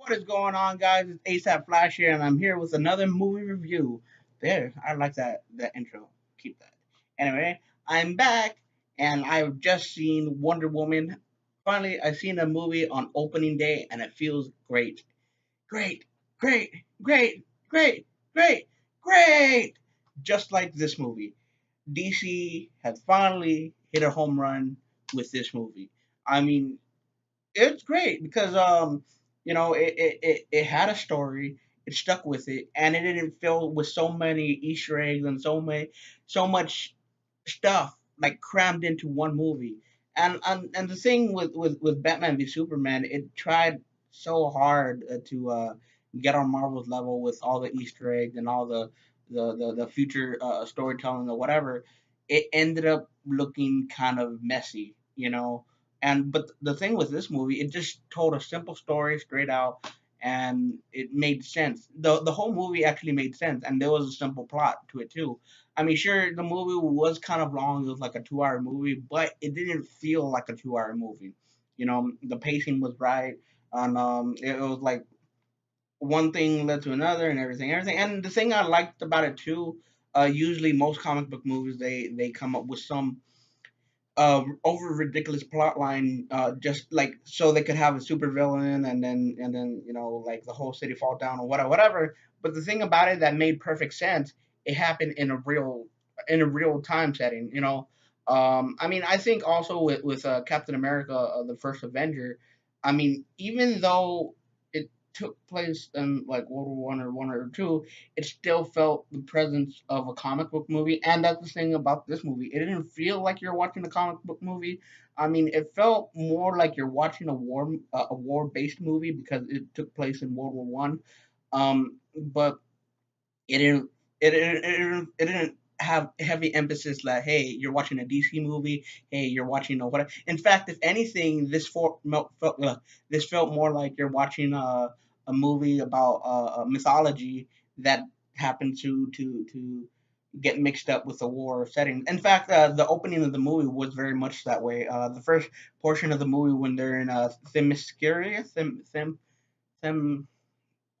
What is going on, guys? It's ASAP Flash here, and I'm here with another movie review. There, I like that intro. Keep that. Anyway, I'm back, and I've just seen Wonder Woman. Finally, I've seen a movie on opening day, and it feels great, great, great, great, great, great, great. Just like this movie, DC has finally hit a home run with this movie. I mean, it's great because it had a story, it stuck with it, and it didn't fill with so many Easter eggs and so much stuff like crammed into one movie. And the thing with Batman v Superman, it tried so hard to get on Marvel's level with all the Easter eggs and all the future storytelling or whatever. It ended up looking kind of messy, and but the thing with this movie, it just told a simple story straight out, and it made sense. The whole movie actually made sense, and there was a simple plot to it too. I mean, sure, the movie was kind of long. It was like a 2 hour movie, but it didn't feel like a 2 hour movie. The pacing was right, and it was like one thing led to another, and everything. And the thing I liked about it too, usually most comic book movies they come up with some over ridiculous plot line, just like so they could have a super villain, and then like the whole city fall down or whatever. But the thing about it that made perfect sense, it happened in a real time setting. I mean, I think also with Captain America, the first Avenger. I mean, even though it took place in like World War I or one or two, it still felt the presence of a comic book movie, and that's the thing about this movie. It didn't feel like you're watching a comic book movie. I mean, it felt more like you're watching a war based movie because it took place in World War I. But it didn't it didn't have heavy emphasis like, hey, you're watching a DC movie. Hey, you're watching a what? In fact, if anything, this felt more like you're watching a movie about mythology that happened to get mixed up with the war setting. In fact, the opening of the movie was very much that way. The first portion of the movie when they're in Themyscira, Them,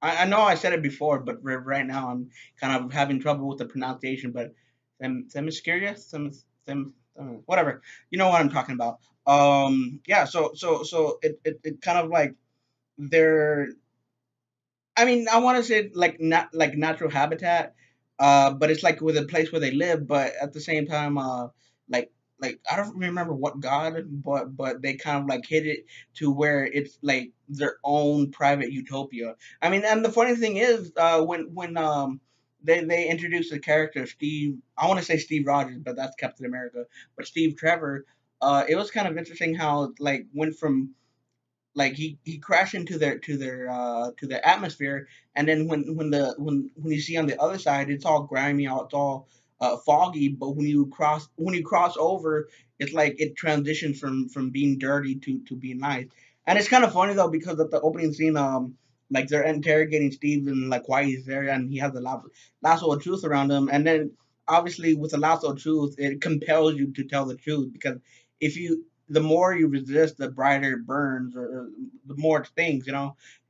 I know I said it before, but right now I'm kind of having trouble with the pronunciation. But Themyscira, whatever. You know what I'm talking about. Yeah. So it kind of like they're. I mean, I want to say like not like natural habitat, but it's like with a place where they live. But at the same time, like I don't remember what god, but they kind of like hit it to where it's like their own private utopia. I mean, and the funny thing is, when they introduced the character Steve, I want to say Steve Rogers, but that's Captain America. But Steve Trevor, it was kind of interesting how it, like went from like he crashed into their atmosphere, and then when you see on the other side, it's all grimy, it's all foggy. But when you cross over, it's like it transitions from being dirty to being nice. And it's kind of funny though because at the opening scene, like they're interrogating Steve and like why he's there, and he has a lasso of truth around him, and then obviously with the lasso of truth, it compels you to tell the truth because if you the more you resist, the brighter it burns, or the more it stings.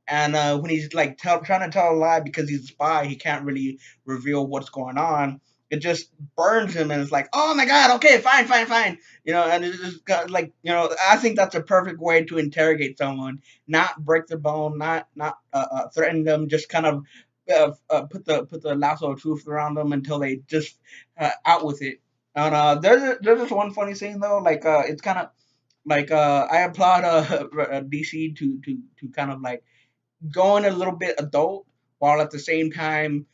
And when he's like trying to tell a lie because he's a spy, he can't really reveal what's going on. It just burns him, and it's like, oh my god, okay, fine, fine, fine. And it's just like, I think that's a perfect way to interrogate someone, not break their bone, not threaten them, just kind of put the lasso of truth around them until they just out with it. And there's this one funny thing though, like it's kind of like I applaud DC to kind of like going a little bit adult while at the same time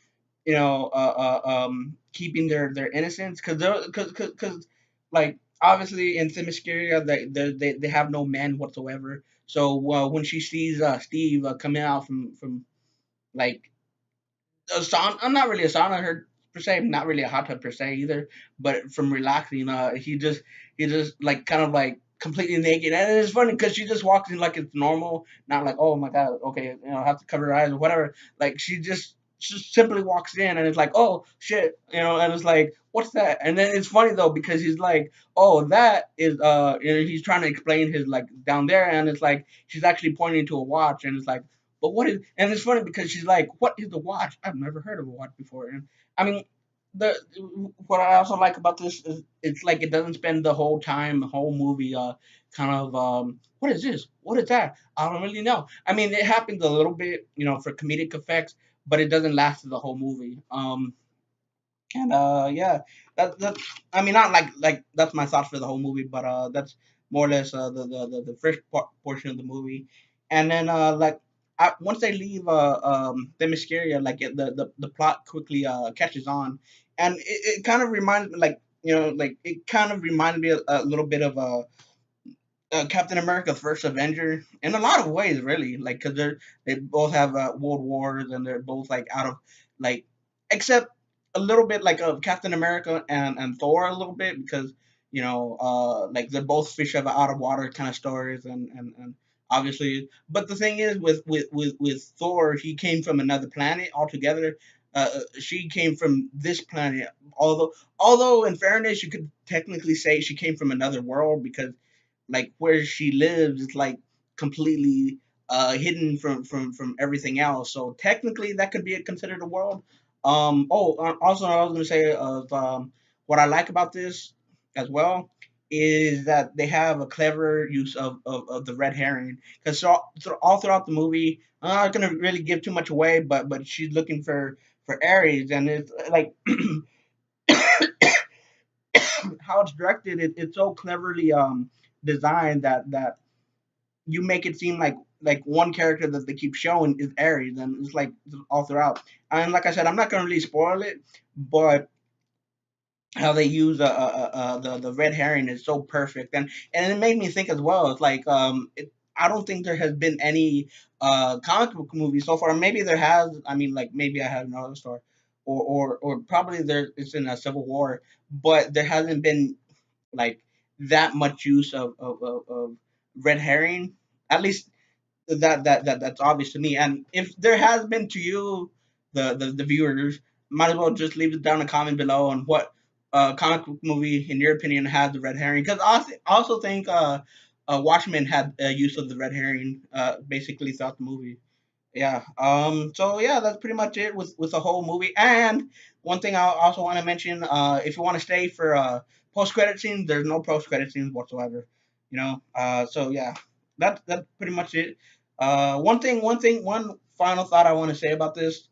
keeping their innocence because like obviously in Themyscira they have no men whatsoever. So when she sees Steve coming out from like a sauna, I'm not really a sauna her per se, not really a hot tub per se either, but from relaxing, he just like kind of like completely naked, and it's funny because she just walks in like it's normal, not like, oh my god, okay, I have to cover her eyes or whatever. Like she just simply walks in, and it's like, oh shit, and it's like, what's that? And then it's funny though because he's like, oh, that is he's trying to explain his like down there, and it's like she's actually pointing to a watch, and it's like, but what is? And it's funny because she's like, what is the watch? I've never heard of a watch before. And I mean, the what I also like about this is it's like it doesn't spend the whole time, the whole movie, kind of what is this? What is that? I don't really know. I mean, it happens a little bit, for comedic effects, but it doesn't last the whole movie. And yeah, that I mean, not like that's my thoughts for the whole movie, but that's more or less the first portion of the movie. And then like once they leave the Myscaria, like the plot quickly catches on, and it kind of reminds me, like, like it kind of reminded me a little bit of Captain America: First Avenger in a lot of ways, really. Like, because they both have world wars, and they're both like out of, like, except a little bit like of Captain America and Thor a little bit, because like they're both fish out of water kind of stories, and obviously. But the thing is, with Thor, he came from another planet altogether. She came from this planet, although in fairness, you could technically say she came from another world, because like where she lives is like completely hidden from everything else. So technically, that could be considered a world. Also, I was gonna say of what I like about this as well is that they have a clever use of the red herring, because all throughout the movie, I'm not gonna really give too much away, but she's looking for Ares, and it's like how it's directed. It's so cleverly designed that you make it seem like one character that they keep showing is Ares, and it's like all throughout. And like I said, I'm not gonna really spoil it, but how they use the red herring is so perfect, and it made me think as well. It's like I don't think there has been any comic book movie so far. Maybe there has. I mean, like maybe I have another story, or probably there it's in a Civil War, but there hasn't been like that much use of red herring. At least that's obvious to me. And if there has been to you, the viewers, might as well just leave it down a comment below on what comic book movie, in your opinion, had the red herring. Because I also think Watchmen had use of the red herring basically throughout the movie. Yeah. So yeah, that's pretty much it with the whole movie. And one thing I also want to mention, if you want to stay for post credit scenes, there's no post credit scenes whatsoever. So yeah, that's pretty much it. One final thought I want to say about this.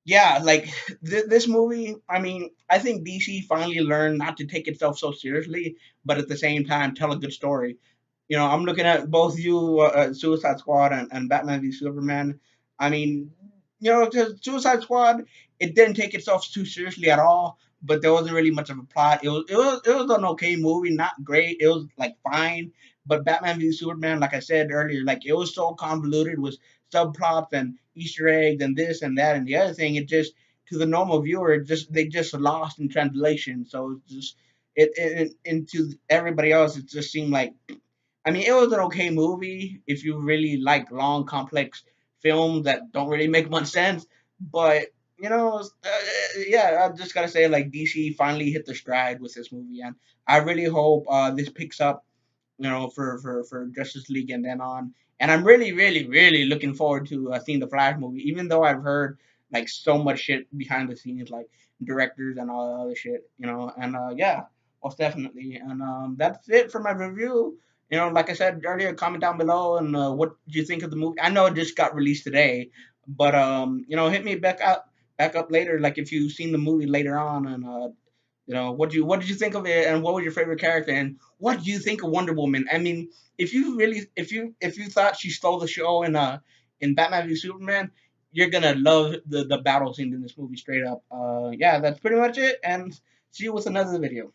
Yeah, like this movie. I mean, I think DC finally learned not to take itself so seriously, but at the same time tell a good story. I'm looking at both you, Suicide Squad and Batman v Superman. I mean, 'cause Suicide Squad, it didn't take itself too seriously at all, but there wasn't really much of a plot. It was an okay movie, not great. It was like fine. But Batman v Superman, like I said earlier, like it was so convoluted with subplots and Easter eggs and this and that and the other thing. It just, to the normal viewer, they just lost in translation. So it's just into everybody else, it just seemed like, I mean, it was an okay movie if you really like long, complex films that don't really make much sense. But yeah, I just gotta say, like DC finally hit the stride with this movie, and I really hope this picks up, for Justice League and then on. And I'm really, really, really looking forward to seeing the Flash movie, even though I've heard like so much shit behind the scenes, like directors and all that other shit, And yeah, most definitely. And that's it for my review. Like I said earlier, comment down below and what do you think of the movie. I know it just got released today, but hit me back up later, like if you've seen the movie later on, and what did you think of it, and what was your favorite character, and what do you think of Wonder Woman? I mean, if you thought she stole the show in Batman v Superman, you're gonna love the battle scene in this movie straight up. Yeah, that's pretty much it, and see you with another video.